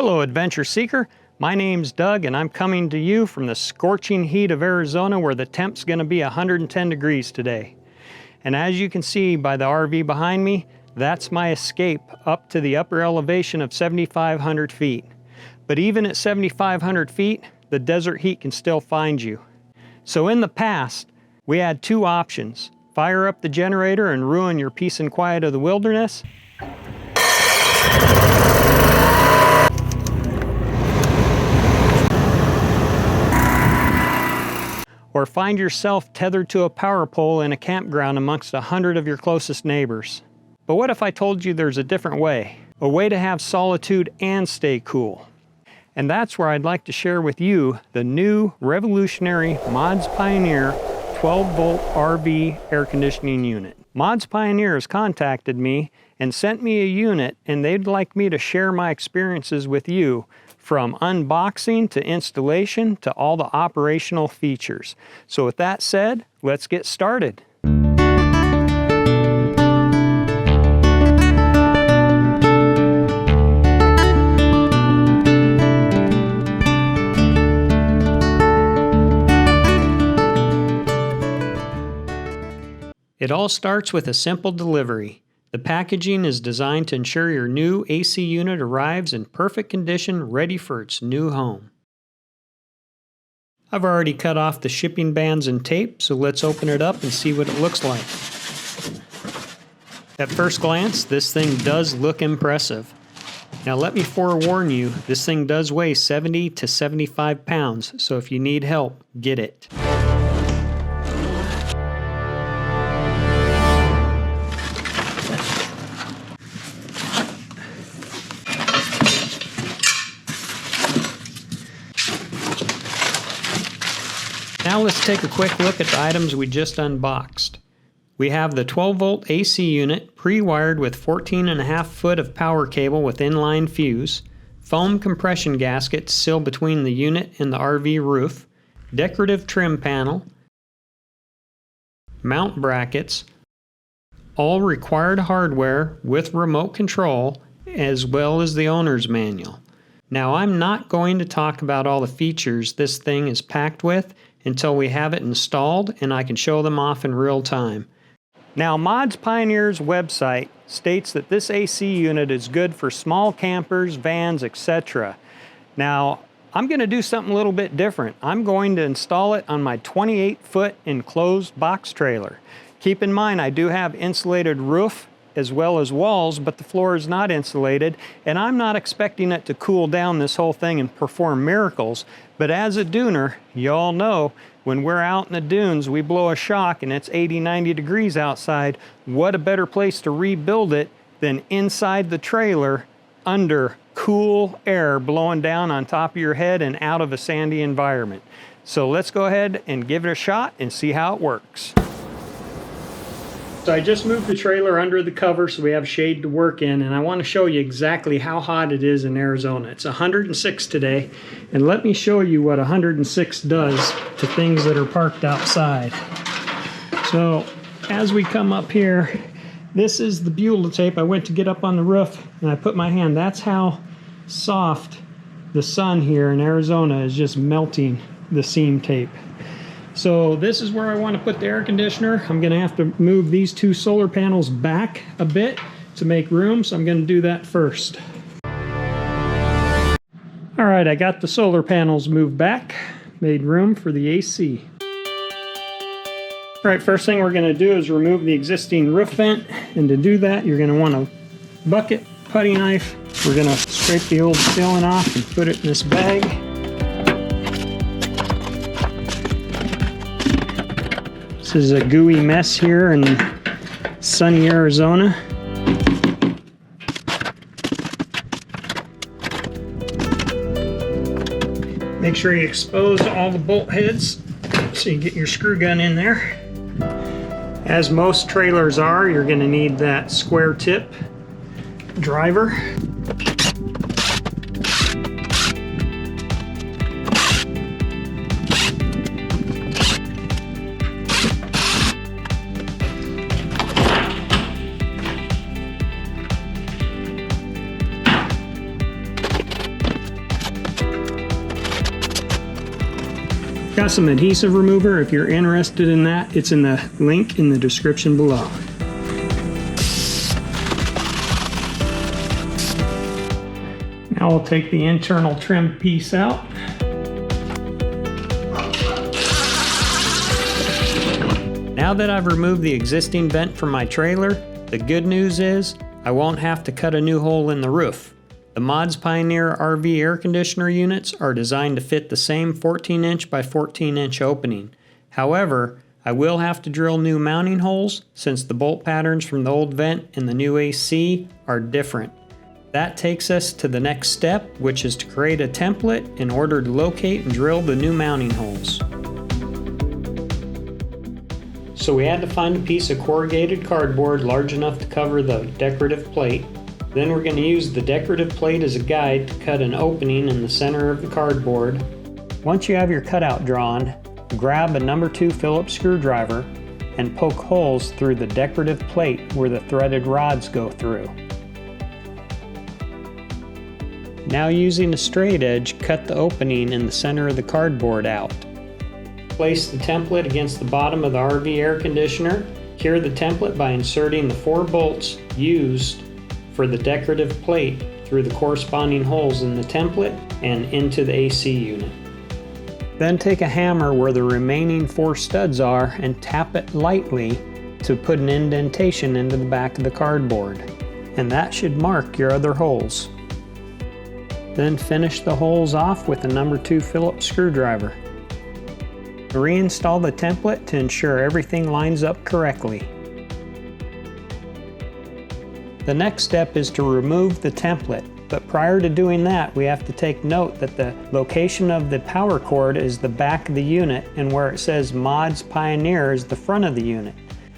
Hello Adventure Seeker, my name's Doug and I'm coming to you from the scorching heat of Arizona where the temp's going to be 110 degrees today. And as you can see by the RV behind me, that's my escape up to the upper elevation of 7,500 feet. But even at 7,500 feet, the desert heat can still find you. So in the past, we had two options: fire up the generator and ruin your peace and quiet of the wilderness, or find yourself tethered to a power pole in a campground amongst 100 of your closest neighbors. But what if I told you there's a different way? A way to have solitude and stay cool. And that's where I'd like to share with you the new revolutionary Modspioneer 12-volt RV air conditioning unit. Modspioneers contacted me and sent me a unit, and they'd like me to share my experiences with you, from unboxing to installation to all the operational features. So with that said, let's get started. It all starts with a simple delivery. The packaging is designed to ensure your new AC unit arrives in perfect condition, ready for its new home. I've already cut off the shipping bands and tape, so let's open it up and see what it looks like. At first glance, this thing does look impressive. Now let me forewarn you, this thing does weigh 70 to 75 pounds, so if you need help, get it. Now let's take a quick look at the items we just unboxed. We have the 12-volt AC unit pre-wired with 14.5 foot of power cable with inline fuse, foam compression gasket to seal between the unit and the RV roof, decorative trim panel, mount brackets, all required hardware with remote control, as well as the owner's manual. Now I'm not going to talk about all the features this thing is packed with until we have it installed and I can show them off in real time. Now Modspioneer's website states that this AC unit is good for small campers, vans, etc. Now I'm going to do something a little bit different. I'm going to install it on my 28-foot enclosed box trailer. Keep in mind I do have insulated roof as well as walls, but the floor is not insulated, and I'm not expecting it to cool down this whole thing and perform miracles. But as a dooner, you all know when we're out in the dunes, we blow a shock and it's 80-90 degrees outside. What a better place to rebuild it than inside the trailer under cool air blowing down on top of your head and out of a sandy environment. So let's go ahead and give it a shot and see how it works. So I just moved the trailer under the cover so we have shade to work in, and I want to show you exactly how hot it is in Arizona. It's 106 today, and let me show you what 106 does to things that are parked outside. So as we come up here, this is the Beulah tape. I went to get up on the roof and I put my hand. That's how soft the sun here in Arizona is, just melting the seam tape. So this is where I want to put the air conditioner. I'm going to have to move these two solar panels back a bit to make room, so I'm going to do that first. All right, I got the solar panels moved back, made room for the AC. All right, first thing we're going to do is remove the existing roof vent, and to do that you're going to want a bucket, putty knife. We're going to scrape the old sealant off and put it in this bag. This is a gooey mess here in sunny Arizona. Make sure you expose all the bolt heads so you get your screw gun in there. As most trailers are, you're going to need that square tip driver. got some adhesive remover. If you're interested in that, it's in the link in the description below. Now we'll take the internal trim piece out. Now that I've removed the existing vent from my trailer, the good news is I won't have to cut a new hole in the roof. The Modspioneers RV air conditioner units are designed to fit the same 14-inch by 14-inch opening. However, I will have to drill new mounting holes since the bolt patterns from the old vent and the new AC are different. That takes us to the next step, which is to create a template in order to locate and drill the new mounting holes. So we had to find a piece of corrugated cardboard large enough to cover the decorative plate. Then we're going to use the decorative plate as a guide to cut an opening in the center of the cardboard. Once you have your cutout drawn, grab a number 2 Phillips screwdriver and poke holes through the decorative plate where the threaded rods go through. Now using a straight edge, cut the opening in the center of the cardboard out. Place the template against the bottom of the RV air conditioner. Cure the template by inserting the 4 bolts used for the decorative plate through the corresponding holes in the template and into the AC unit. Then take a hammer where the remaining 4 studs are and tap it lightly to put an indentation into the back of the cardboard. And that should mark your other holes. Then finish the holes off with a number 2 Phillips screwdriver. Reinstall the template to ensure everything lines up correctly. The next step is to remove the template, but prior to doing that we have to take note that the location of the power cord is the back of the unit and where it says Modspioneers is the front of the unit.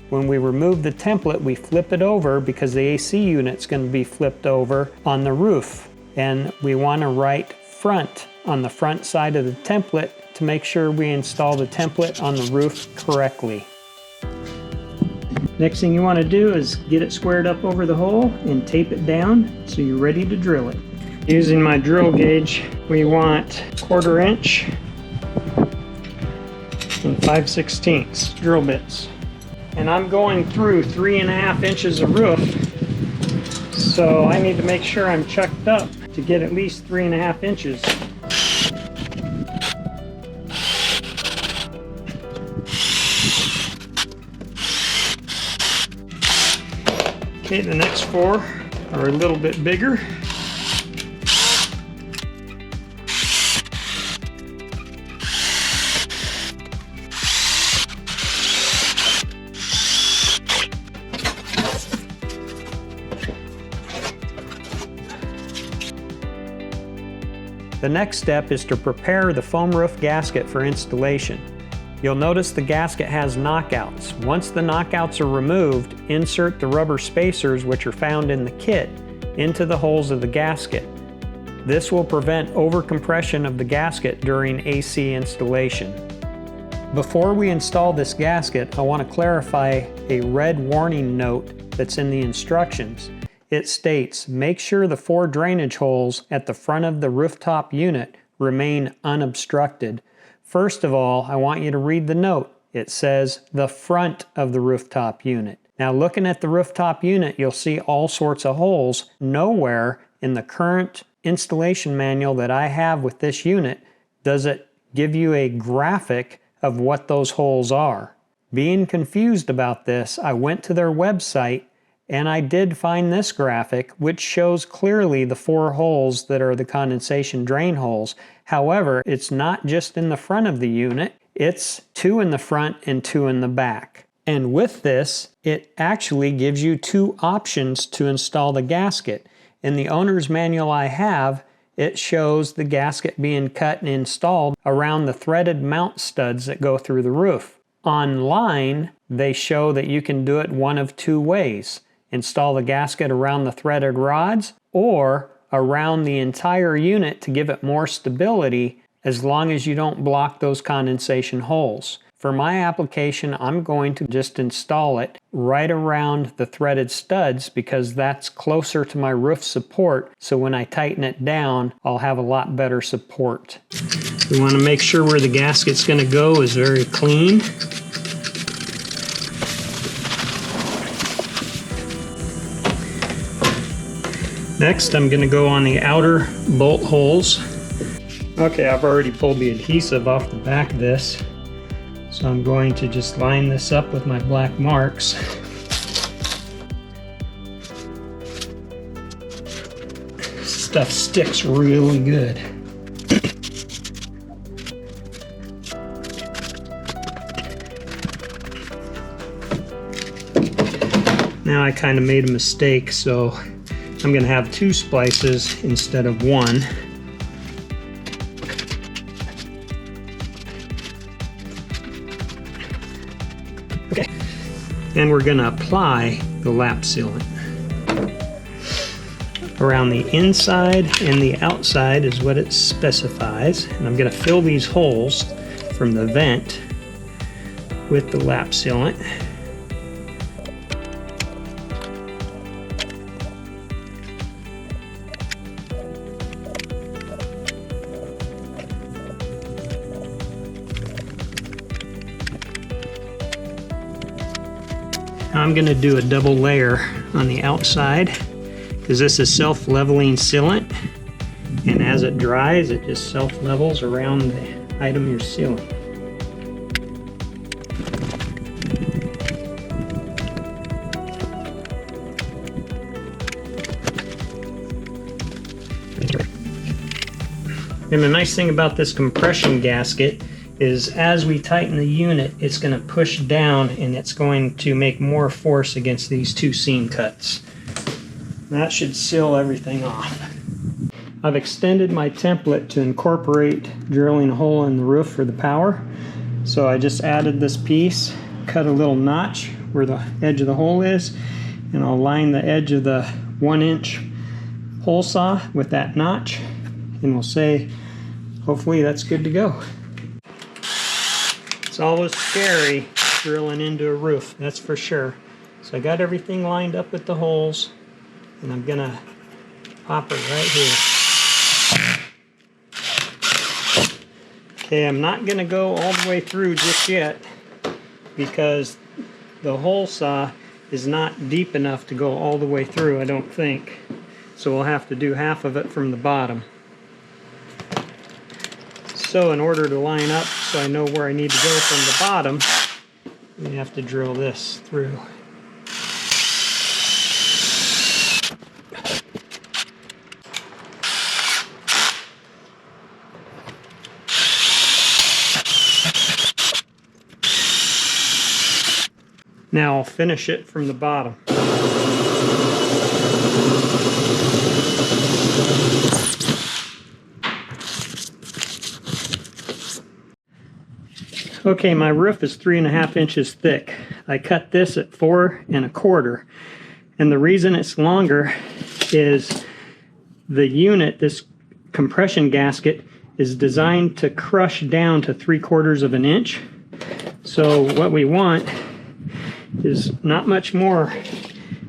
When we remove the template we flip it over because the AC unit's going to be flipped over on the roof, and we want to write front on the front side of the template to make sure we install the template on the roof correctly. Next thing you want to do is get it squared up over the hole and tape it down so you're ready to drill it. Using my drill gauge, we want 1/4 inch and 5/16 drill bits. And I'm going through 3.5 inches of roof, so I need to make sure I'm chucked up to get at least 3.5 inches. Okay, the next 4 are a little bit bigger. The next step is to prepare the foam roof gasket for installation. You'll notice the gasket has knockouts. Once the knockouts are removed, insert the rubber spacers, which are found in the kit, into the holes of the gasket. This will prevent overcompression of the gasket during AC installation. Before we install this gasket, I want to clarify a red warning note that's in the instructions. It states, make sure the 4 drainage holes at the front of the rooftop unit remain unobstructed. First of all, I want you to read the note. It says the front of the rooftop unit. Now looking at the rooftop unit, you'll see all sorts of holes. Nowhere in the current installation manual that I have with this unit does it give you a graphic of what those holes are. Being confused about this, I went to their website and I did find this graphic which shows clearly the 4 holes that are the condensation drain holes. However, it's not just in the front of the unit, it's 2 in the front and 2 in the back. And with this, it actually gives you 2 options to install the gasket. In the owner's manual I have, it shows the gasket being cut and installed around the threaded mount studs that go through the roof. Online, they show that you can do it one of 2 ways. Install the gasket around the threaded rods or around the entire unit to give it more stability as long as you don't block those condensation holes. For my application, I'm going to just install it right around the threaded studs because that's closer to my roof support. So when I tighten it down, I'll have a lot better support. We want to make sure where the gasket's going to go is very clean. Next, I'm going to go on the outer bolt holes. Okay, I've already pulled the adhesive off the back of this. So I'm going to just line this up with my black marks. Stuff sticks really good. Now I kind of made a mistake, so I'm going to have 2 splices instead of 1. Okay. And we're going to apply the lap sealant. Around the inside and the outside is what it specifies. And I'm going to fill these holes from the vent with the lap sealant. I'm going to do a double layer on the outside because this is self-leveling sealant, and as it dries it just self-levels around the item you're sealing. And the nice thing about this compression gasket is as we tighten the unit, it's going to push down and it's going to make more force against these 2 seam cuts. That should seal everything off. I've extended my template to incorporate drilling a hole in the roof for the power. So I just added this piece, cut a little notch where the edge of the hole is, and I'll line the edge of the 1-inch hole saw with that notch, and we'll say, hopefully that's good to go. It's always scary drilling into a roof, that's for sure. So I got everything lined up with the holes, and I'm gonna pop it right here. Okay, I'm not gonna go all the way through just yet because the hole saw is not deep enough to go all the way through, I don't think. So we'll have to do half of it from the bottom. So in order to line up so I know where I need to go from the bottom, we have to drill this through. Now I'll finish it from the bottom. Okay, my roof is 3.5 inches thick. I cut this at 4 1/4, and the reason it's longer is the unit, this compression gasket, is designed to crush down to 3/4 of an inch. So what we want is not much more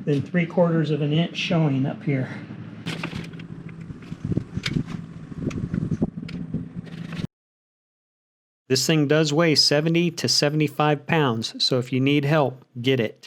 than 3/4 of an inch showing up here. This thing does weigh 70 to 75 pounds, so if you need help, get it.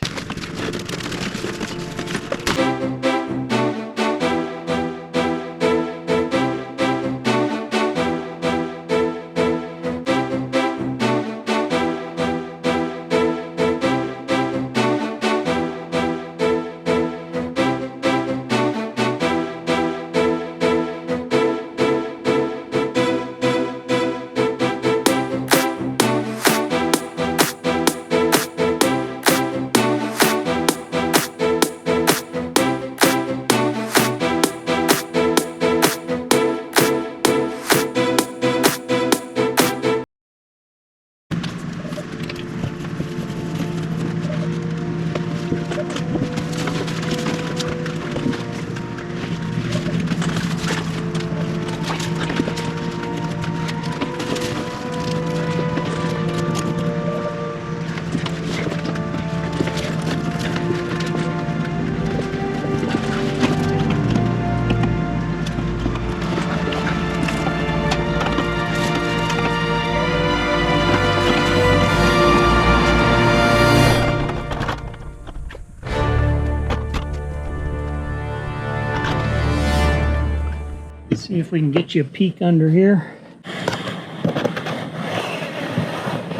See if we can get you a peek under here.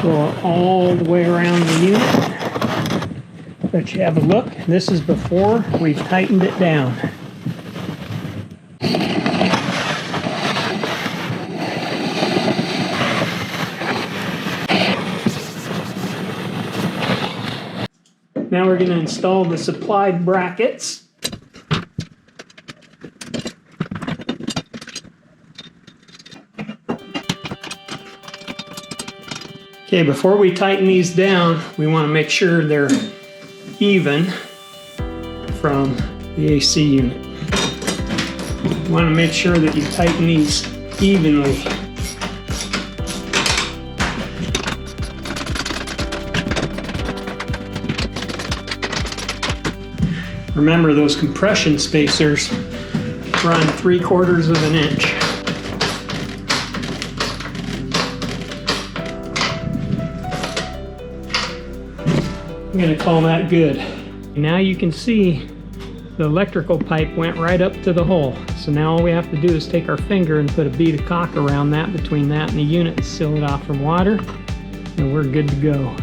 Go all the way around the unit. Let you have a look. This is before we've tightened it down. Now we're going to install the supplied brackets. Okay, before we tighten these down, we want to make sure they're even from the AC unit. You want to make sure that you tighten these evenly. Remember, those compression spacers run 3/4 of an inch. I'm going to call that good. Now you can see the electrical pipe went right up to the hole. So now all we have to do is take our finger and put a bead of caulk around that, between that and the unit, and seal it off from water, and we're good to go.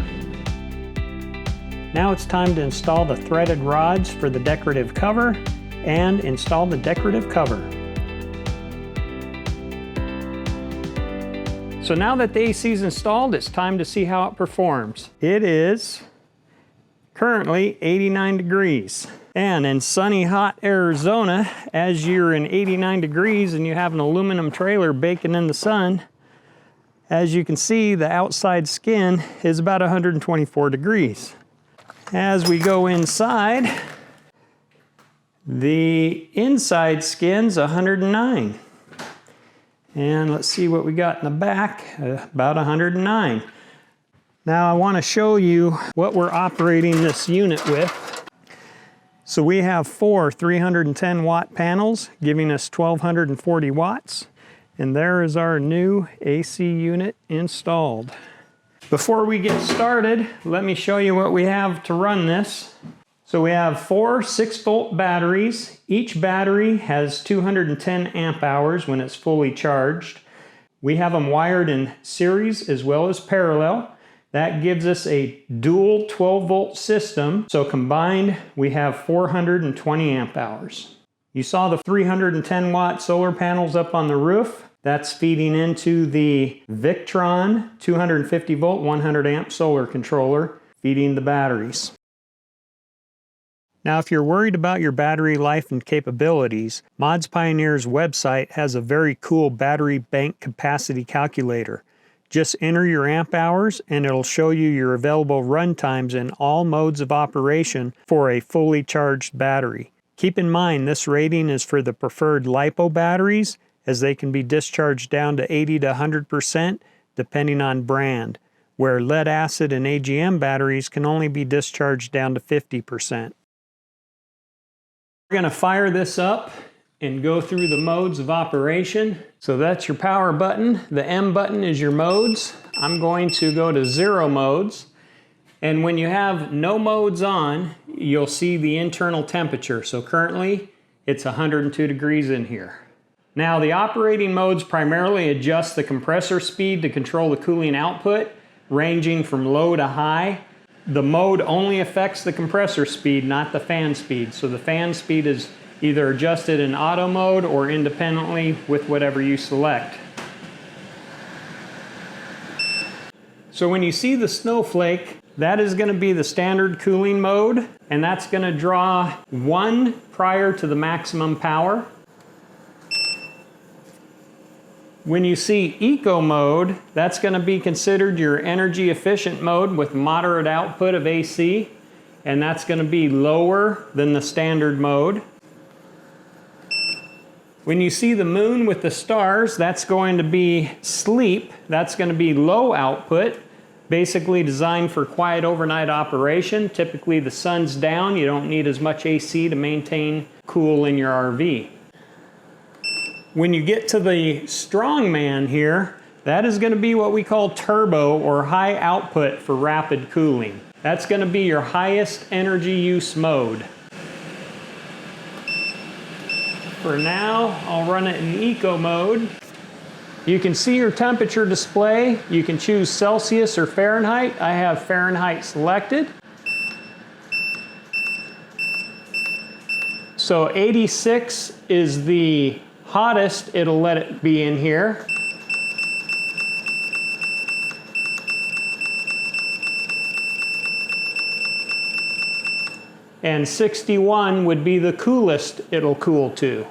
Now it's time to install the threaded rods for the decorative cover and install the decorative cover. So now that the AC is installed, it's time to see how it performs. It is currently 89 degrees. And in sunny, hot Arizona, as you're in 89 degrees and you have an aluminum trailer baking in the sun, as you can see, the outside skin is about 124 degrees. As we go inside, the inside skin's 109. And let's see what we got in the back, about 109. Now I want to show you what we're operating this unit with. So we have 4 310 watt panels giving us 1240 watts. And there is our new AC unit installed. Before we get started, let me show you what we have to run this. So we have 4 6-volt batteries. Each battery has 210 amp hours when it's fully charged. We have them wired in series as well as parallel. That gives us a dual 12-volt system. So combined, we have 420 amp hours. You saw the 310 watt solar panels up on the roof. That's feeding into the Victron 250 volt 100 amp solar controller, feeding the batteries. Now, if you're worried about your battery life and capabilities, Modspioneers website has a very cool battery bank capacity calculator. Just enter your amp hours and it'll show you your available run times in all modes of operation for a fully charged battery. Keep in mind, this rating is for the preferred LiPo batteries, as they can be discharged down to 80 to 100% depending on brand, where lead acid and AGM batteries can only be discharged down to 50%. We're going to fire this up and go through the modes of operation. So that's your power button. The M button is your modes. I'm going to go to 0 modes. And when you have no modes on, you'll see the internal temperature. So currently it's 102 degrees in here. Now the operating modes primarily adjust the compressor speed to control the cooling output, ranging from low to high. The mode only affects the compressor speed, not the fan speed. So the fan speed is either adjusted in auto mode or independently with whatever you select. So when you see the snowflake, that is going to be the standard cooling mode, and that's going to draw 1 prior to the maximum power. When you see eco mode, that's going to be considered your energy efficient mode with moderate output of AC, and that's going to be lower than the standard mode. When you see the moon with the stars, that's going to be sleep. That's going to be low output, basically designed for quiet overnight operation. Typically the sun's down, you don't need as much AC to maintain cool in your RV. When you get to the strongman here, that is going to be what we call turbo or high output for rapid cooling. That's going to be your highest energy use mode. For now, I'll run it in eco mode. You can see your temperature display. You can choose Celsius or Fahrenheit. I have Fahrenheit selected. So 86 is the hottest it'll let it be in here. And 61 would be the coolest it'll cool to.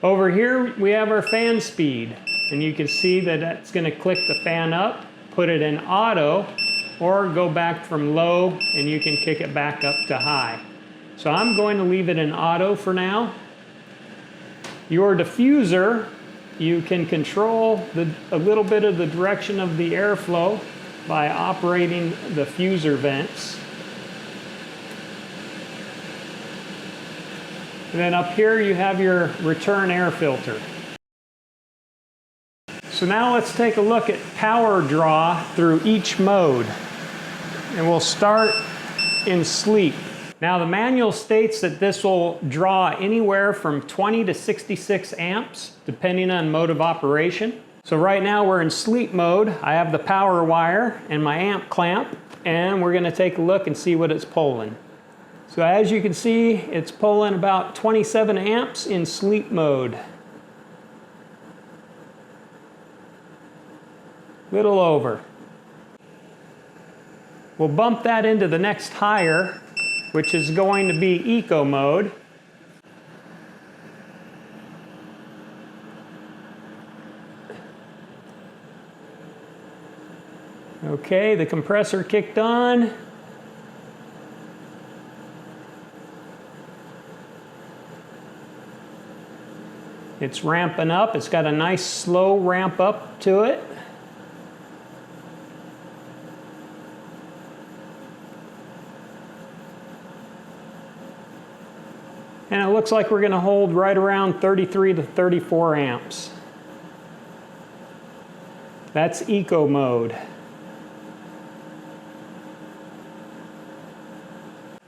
Over here we have our fan speed, and you can see that that's going to click the fan up, put it in auto, or go back from low and you can kick it back up to high. So I'm going to leave it in auto for now. Your diffuser, you can control a little bit of the direction of the airflow by operating the diffuser vents. And then up here you have your return air filter. So now let's take a look at power draw through each mode. And we'll start in sleep. Now the manual states that this will draw anywhere from 20 to 66 amps, depending on mode of operation. So right now we're in sleep mode. I have the power wire and my amp clamp, and we're gonna take a look and see what it's pulling. So as you can see, it's pulling about 27 amps in sleep mode. Little over. We'll bump that into the next higher, which is going to be eco mode. Okay, the compressor kicked on. It's ramping up. It's got a nice slow ramp up to it. And it looks like we're going to hold right around 33 to 34 amps. That's eco mode. All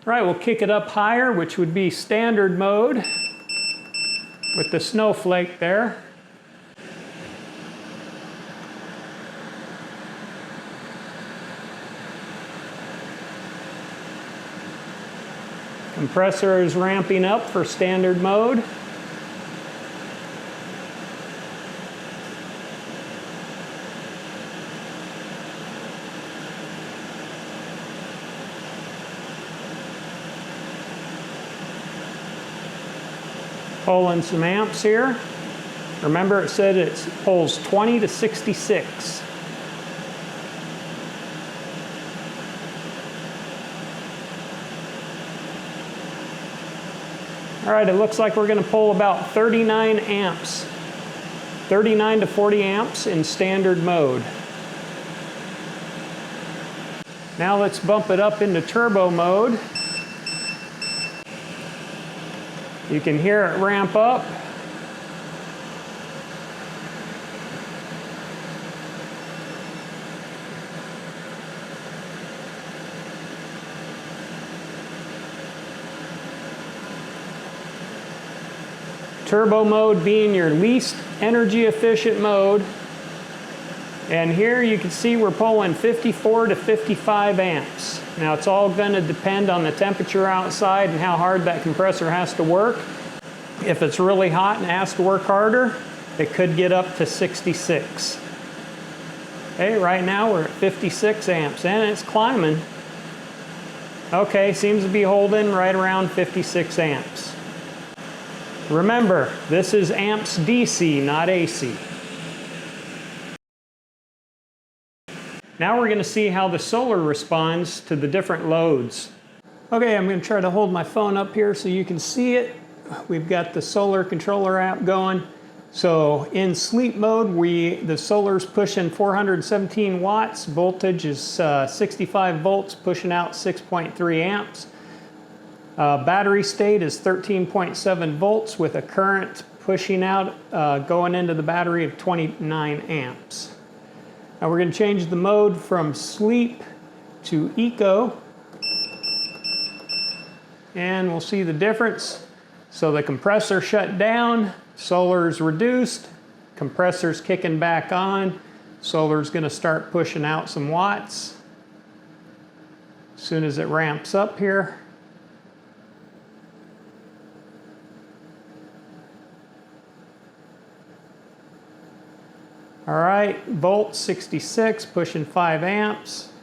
right, we'll kick it up higher, which would be standard mode with the snowflake there. Compressor is ramping up for standard mode. Pulling some amps here. Remember it said it pulls 20 to 66. All right, it looks like we're going to pull about 39 amps, 39 to 40 amps in standard mode. Now let's bump it up into turbo mode. You can hear it ramp up. Turbo mode being your least energy efficient mode. And here you can see we're pulling 54 to 55 amps. Now it's all going to depend on the temperature outside and how hard that compressor has to work. If it's really hot and has to work harder, it could get up to 66. Okay, right now we're at 56 amps and it's climbing. Okay, seems to be holding right around 56 amps. Remember, this is amps DC, not AC. Now we're going to see how the solar responds to the different loads. Okay, I'm going to try to hold my phone up here so you can see it. We've got the solar controller app going. So in sleep mode, the solar's pushing 417 watts. Voltage is 65 volts, pushing out 6.3 amps. Battery state is 13.7 volts with a current pushing out, going into the battery of 29 amps. Now we're going to change the mode from sleep to eco. And we'll see the difference. So the compressor shut down, solar's reduced, compressor's kicking back on, solar's going to start pushing out some watts as soon as it ramps up here. All right, volt 66, pushing 5 amps.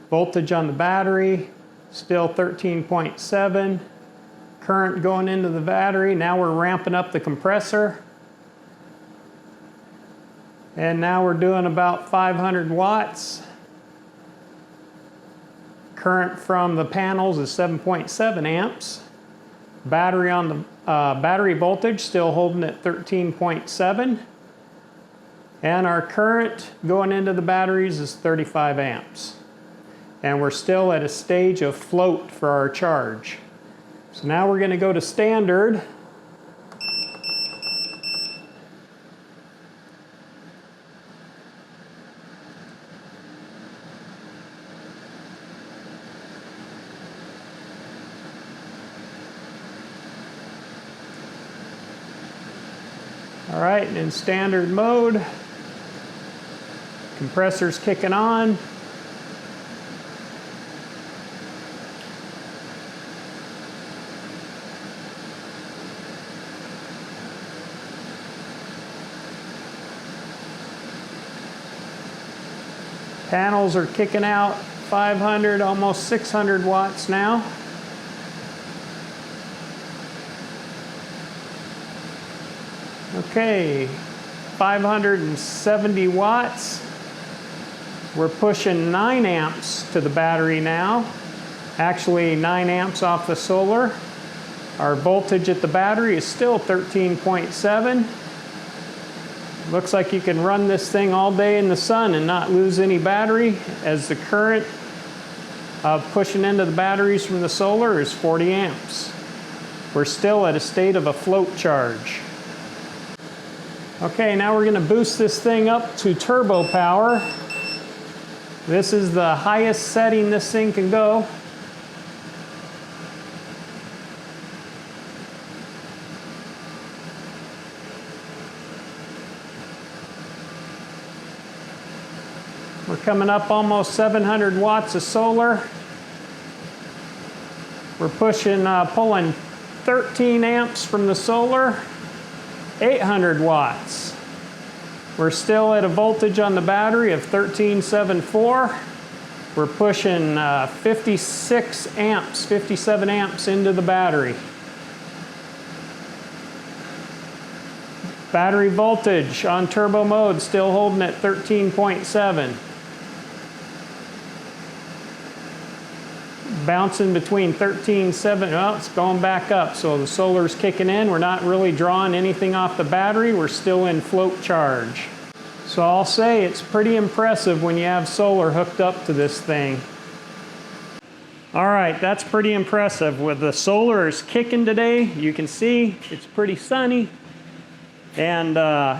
Voltage on the battery, still 13.7. Current going into the battery. Now we're ramping up the compressor. And now we're doing about 500 watts. Current from the panels is 7.7 amps. Battery on the battery voltage still holding at 13.7. And our current going into the batteries is 35 amps. And we're still at a stage of float for our charge. So now we're going to go to standard. All right, and in standard mode, compressor's kicking on. Panels are kicking out 500, almost 600 watts now. Okay, 570 watts. We're pushing 9 amps to the battery now. Actually 9 amps off the solar. Our voltage at the battery is still 13.7. Looks like you can run this thing all day in the sun and not lose any battery, as the current pushing into the batteries from the solar is 40 amps. We're still at a state of a float charge. Okay, now we're going to boost this thing up to turbo power. This is the highest setting this thing can go. We're coming up almost 700 watts of solar. We're pushing, pulling 13 amps from the solar, 800 watts. We're still at a voltage on the battery of 13.74. We're pushing 56 amps, 57 amps into the battery. Battery voltage on turbo mode still holding at 13.7. Bouncing between 13.7, well, it's going back up, so the solar's kicking in. We're not really drawing anything off the battery. We're still in float charge. So I'll say it's pretty impressive when you have solar hooked up to this thing. All right, that's pretty impressive. With the solar is kicking today, you can see it's pretty sunny. And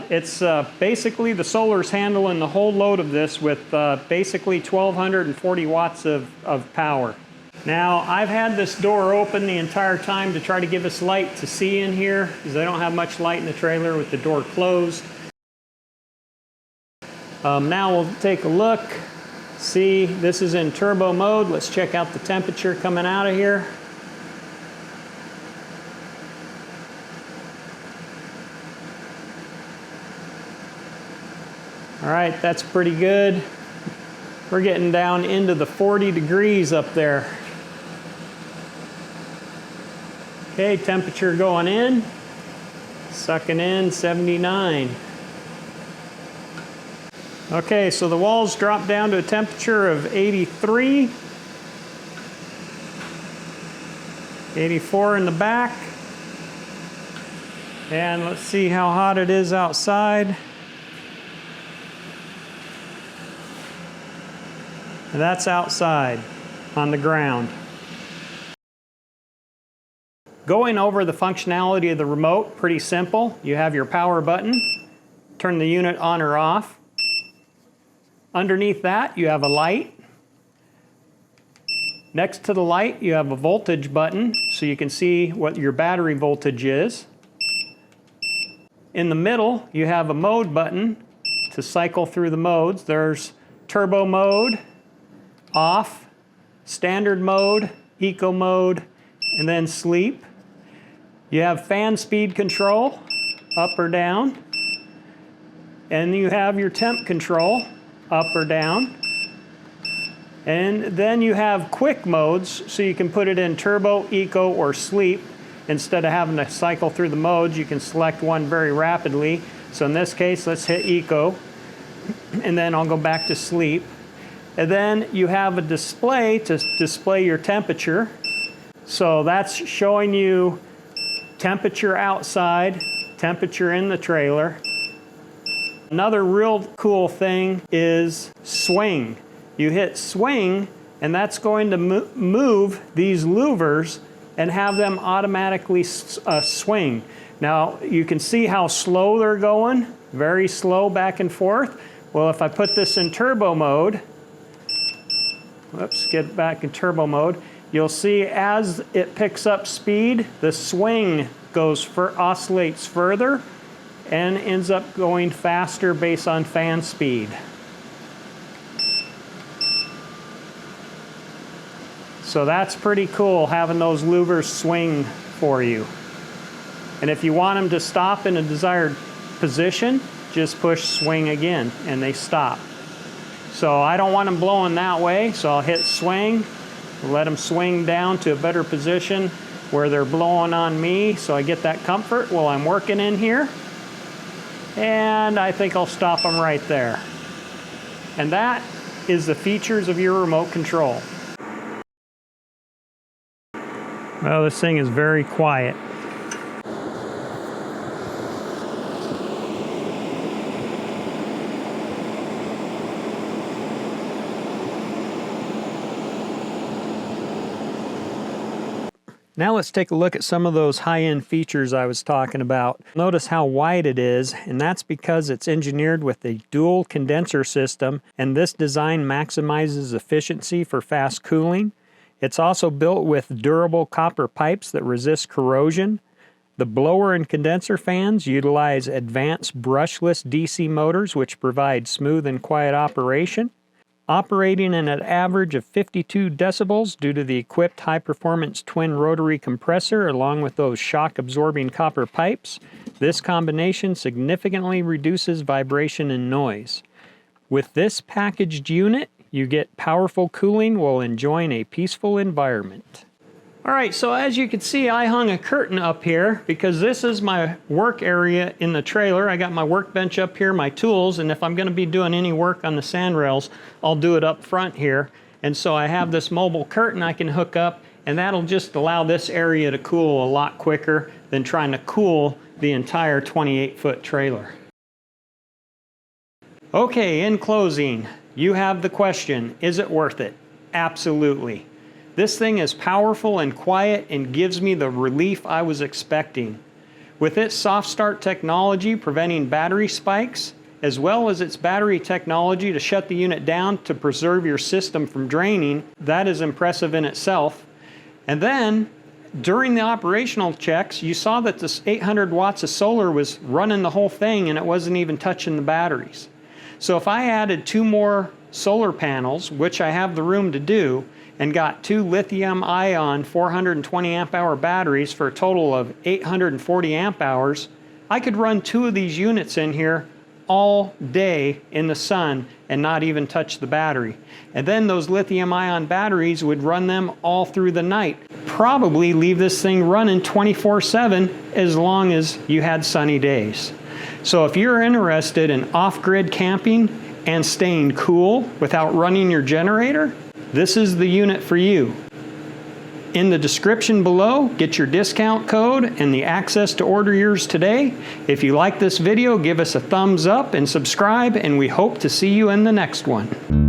it's basically the solar's handling the whole load of this with basically 1,240 watts of power. Now, I've had this door open the entire time to try to give us light to see in here, because I don't have much light in the trailer with the door closed. Now we'll take a look. See, this is in turbo mode. Let's check out the temperature coming out of here. All right, that's pretty good. We're getting down into the 40 degrees up there. Okay, temperature going in, sucking in 79. Okay, so the walls drop down to a temperature of 83. 84 in the back. And let's see how hot it is outside. And that's outside on the ground. Going over the functionality of the remote, pretty simple. You have your power button, turn the unit on or off. Underneath that, you have a light. Next to the light, you have a voltage button, so you can see what your battery voltage is. In the middle, you have a mode button to cycle through the modes. There's turbo mode, off, standard mode, eco mode, and then sleep. You have fan speed control, up or down. And you have your temp control, up or down. And then you have quick modes, so you can put it in turbo, eco, or sleep. Instead of having to cycle through the modes, you can select one very rapidly. So in this case, let's hit eco, and then I'll go back to sleep. And then you have a display to display your temperature. So that's showing you temperature outside, temperature in the trailer. Another real cool thing is swing. You hit swing, and that's going to move these louvers and have them automatically swing. Now, you can see how slow they're going, very slow back and forth. Well, if I put this in turbo mode, whoops, get back in turbo mode, you'll see as it picks up speed, the swing oscillates further and ends up going faster based on fan speed. So that's pretty cool, having those louvers swing for you. And if you want them to stop in a desired position, just push swing again and they stop. So I don't want them blowing that way, so I'll hit swing, let them swing down to a better position where they're blowing on me, so I get that comfort while I'm working in here. And I think I'll stop them right there. And that is the features of your remote control. Well, this thing is very quiet. Now let's take a look at some of those high-end features I was talking about. Notice how wide it is, and that's because it's engineered with a dual condenser system, and this design maximizes efficiency for fast cooling. It's also built with durable copper pipes that resist corrosion. The blower and condenser fans utilize advanced brushless DC motors which provide smooth and quiet operation. Operating at an average of 52 decibels due to the equipped high-performance twin rotary compressor along with those shock-absorbing copper pipes, this combination significantly reduces vibration and noise. With this packaged unit, you get powerful cooling while enjoying a peaceful environment. All right, so as you can see, I hung a curtain up here because this is my work area in the trailer. I got my workbench up here, my tools, and if I'm gonna be doing any work on the sandrails, I'll do it up front here. And so I have this mobile curtain I can hook up, and that'll just allow this area to cool a lot quicker than trying to cool the entire 28-foot trailer. Okay, in closing, you have the question, is it worth it? Absolutely. This thing is powerful and quiet and gives me the relief I was expecting. With its soft start technology preventing battery spikes, as well as its battery technology to shut the unit down to preserve your system from draining, that is impressive in itself. And then, during the operational checks, you saw that this 800 watts of solar was running the whole thing and it wasn't even touching the batteries. So if I added 2 more solar panels, which I have the room to do, and got 2 lithium ion 420 amp hour batteries for a total of 840 amp hours, I could run 2 of these units in here all day in the sun and not even touch the battery. And then those lithium ion batteries would run them all through the night. Probably leave this thing running 24/7 as long as you had sunny days. So if you're interested in off-grid camping and staying cool without running your generator, this is the unit for you. In the description below, get your discount code and the access to order yours today. If you like this video, give us a thumbs up and subscribe, and we hope to see you in the next one.